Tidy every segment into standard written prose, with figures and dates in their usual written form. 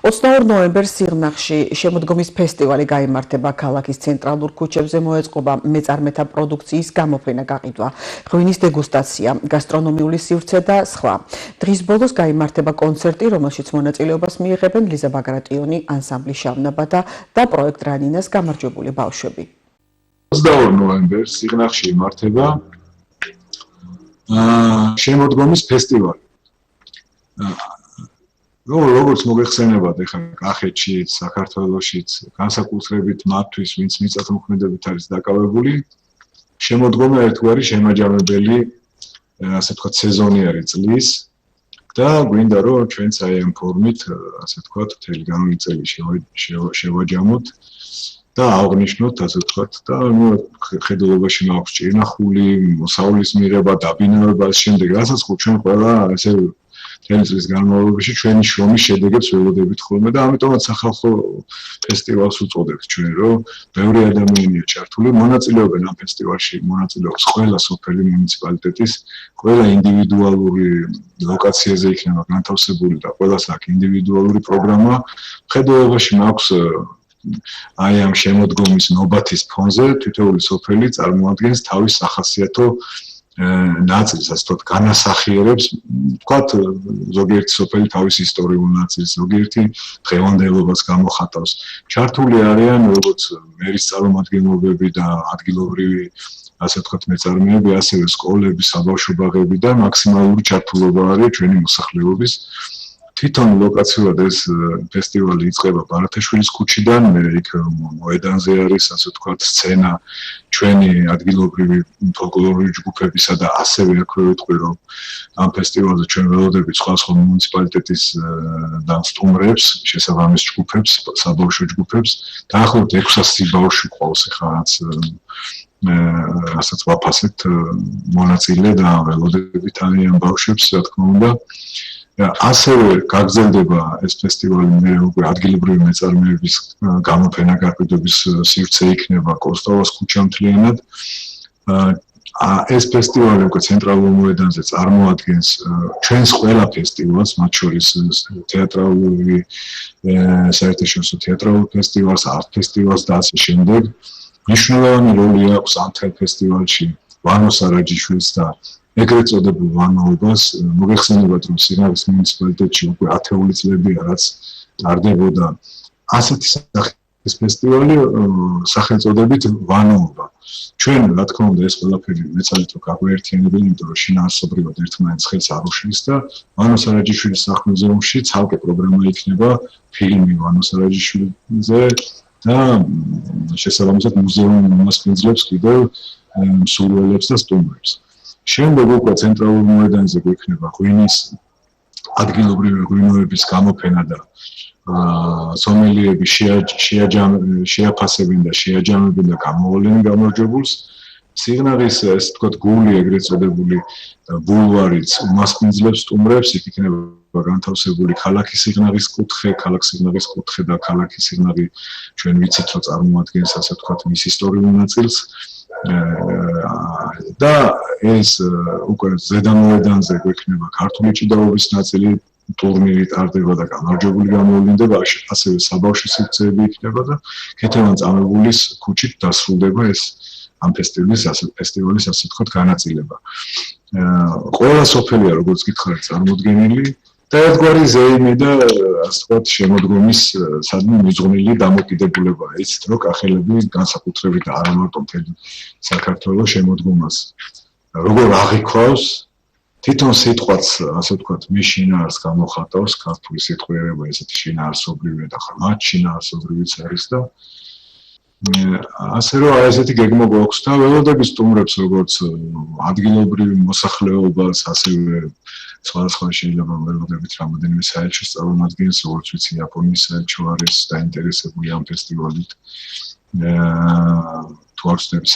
22 ნოემბერს სიღნაღში შემოდგომის ფესტივალი გაიმართება ქალაქის ცენტრალურ ქუჩებზე მოეწყობა მეწარმეთა პროდუქციის გამოფენა გაყიდვა, ღვინის დეგუსტაცია, გასტრონომიული სივრცე და სხვა. დღის ბოლოს გაიმართება კონცერტი, რომელშიც მონაწილეობას მიიღებენ ლიზა ბაგრატიონი, ანსამბლი შავნაბადა და პროექტ რანინას გამარჯვებული ბავშვები. 22 ნოემბერს სიღნაღში იმართება შემოდგომის ფესტივალი. როგორც მოგეხსენებათ, ეხლა კახეთშიც, საქართველოშიც, განსაკუთრებით მათთვის, ვინც მიწათმოქმედებით არის დაკავებული, შემოდგომა ერთგვარი შემაჯამებელი, ასე ვთქვათ, სეზონიერი წლის და გვინდა რომ ჩვენც აი ამ ფორმით, ასე ვთქვათ, მთელი განვლილი წელი შევაჯამოთ და აღნიშნოთ, ასე ვთქვათ, და ხედულობაში მაქვს ჭირნახული, მოსავლის მიღება, დაბინავება, შემდეგ რასაც ხო ჩვენ ყველა ესე წლის განმავლობაში ჩვენი შრომის შედეგებს ველოდებით ხოლმე და ამიტომაც სახალხო ფესტივალს უწოდებთ ჩვენ, რომ ბევრი ადამიანია ჩართული, მონაწილეობენ ამ ფესტივალში, მონაწილეობს ყველა სოფელი მუნიციპალიტეტის, ყველა ინდივიდუალური ლოკაციაზე იქნება განთავსებული და ყველას აქვს ინდივიდუალური პროგრამა. ხედულობაში მაქვს აი ამ შემოდგომის ნობათის ფონზე თითოეული სოფელი წარმოადგენს თავის სახასიათო ნაწილს, ასე ვთქვათ, განასახიერებს, ვთქვათ, ზოგიერთი სოფელი თავის ისტორიულ ნაწილს, ზოგიერთი დღევანდელობას გამოხატავს. ჩართული არიან როგორც მერის წარმომადგენლობები და ადგილობრივი, ასე ვთქვათ, მეწარმეები, ასევე სკოლები, საბავშვო ბაღები და მაქსიმალური ჩართულობა არის ჩვენი მოსახლეობის. თვითონ ლოკაციურად ეს ფესტივალი იწყება ბარათაშვილის ქუჩიდან, მე იქ მოედანზე არის, ასე ვთქვათ, სცენა ჩვენი ადგილობრივი ფოლკლორული ჯგუფებისა და ასევე აქვე ვიტყვი, რომ ამ ფესტივალზე ჩვენ ველოდებით სხვა მუნიციპალიტეტის და სტუმრებს, შესაბამის ჯგუფებს, საბავშვო ჯგუფებს, დაახლოებით 600 ბავშვი ყავს ახლა რაც რასაც ვაფასებთ მონაწილე და ველოდებით ამ ბავშვებს, რა თქმა უნდა. ასევე გაგრძელდება ეს ფესტივალი მე უკვე ადგილობრივი მეწარმეების გამოფენა გაყიდვების სივრცე იქნება კოსტოვას ქუჩა მთლიანად. ეს ფესტივალი უკვე ცენტრალურ მოედანზე წარმოადგენს ჩვენს ყველა ფესტივალს, მათ შორის თეატრალური, საერთაშორისო თეატრალურ ფესტივალს, არტ ფესტივალს და ასე შემდეგ. მნიშვნელოვანი როლი აქვს ამ ფესტივალში ვანო სარაჯიშვილს და ეგრეთ წოდებულ ვანოობას. მოგეხსენებათ, რომ სიღნაღის მუნიციპალიტეტში უკვე 10 წლებია, რაც ტარდებოდა ასეთი სახის ფესტივალი სახელწოდებით ვანოობა. ჩვენ, რა თქმა უნდა, ეს ყველაფერი მეცადეთ რომ გაგვაერთიანებინა, იმიტომ რომ შინაარსობრივად ერთმანეთს ხელს არ უშლის და ვანო სარაჯიშვილის სახლ-მუზეუმში ცალკე პროგრამა იქნება ფილმი ვანო სარაჯიშვილზე და შესაბამისად მუზეუმი უმასპინძლებს კიდევ მსურველებს და სტუმრებს. შემდეგ უკვე ცენტრალურ მოედანზე გვექნება ღვინის ადგილობრივი ღვინოების გამოფენა და სომელიები შეაფასებენ და შეაჯამებენ და გამოვლენ გამარჯვებულს. სიღნაღის, ესე ვთქვათ, გული ეგრეთ წოდებული ბულვარიც უმასპინძლებს სტუმრებს, იქ იქნება განთავსებული ქალაქის სიღნაღის კუთხე, ქალაქ სიღნაღის კუთხე და ქალაქის სიღნაღი ჩვენ ვიცით, რომ წარმოადგენს, ასე ვთქვათ, მის ისტორიულ ნაწილს. და ეს უკვე ზედამოედანზე გვექნება ქართული ჭიდაობის ნაწილი, ტურნირი ტარდება და გამარჯვებული გამოვლინდება, ასევე საბავშვო სივრცეები იქნება და ქეთევან-წამებულის ქუჩით დასრულდება ეს ამ ფესტივალის, ასე ვთქვათ, განაწილება. ყველა სოფელია, როგორც გითხარით, წარმოდგენილი და ერთგვარი ზეიმი და, ასე ვთქვათ, შემოდგომის სადმე მიძღვნილი დამოკიდებულებაა. იცით, რომ კახელები განსაკუთრებით და არა მარტო მთელი საქართველოს შემოდგომას როგორ აღიქვავს, თვითონ სიტყვაც, ასე ვთქვათ, მის შინაარსს გამოხატავს, ქართული სიტყვიერება ესეთი შინაარსობრივია და ხმად შინაარსობრივიც არის და ასე რომ აი ესეთი გეგმა გვაქვს და ველოდებით სტუმრებს როგორც ადგილობრივი მოსახლეობას, ასევე სხვადასხვა შეიძლება ველოდებით რამოდენიმე საელჩოს წარმომადგენლს, როგორც ვიცი, იაპონიის საელჩო არის დაინტერესებული ამ ფესტივალით. თუ არ ვცდები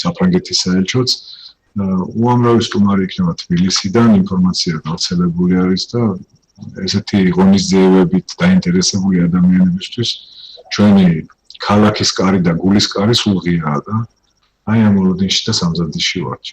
საფრანგეთის საელჩოც. უამრავი სტუმარი იქნება თბილისიდან, ინფორმაცია გავრცელებული არის და ესეთი ღონისძიებებით დაინტერესებული ადამიანებისთვის ჩვენი ქალაქის კარი და გულის კარი სულ ღიაა და აი ამ ოლოდინში და სამზადისში ვართ.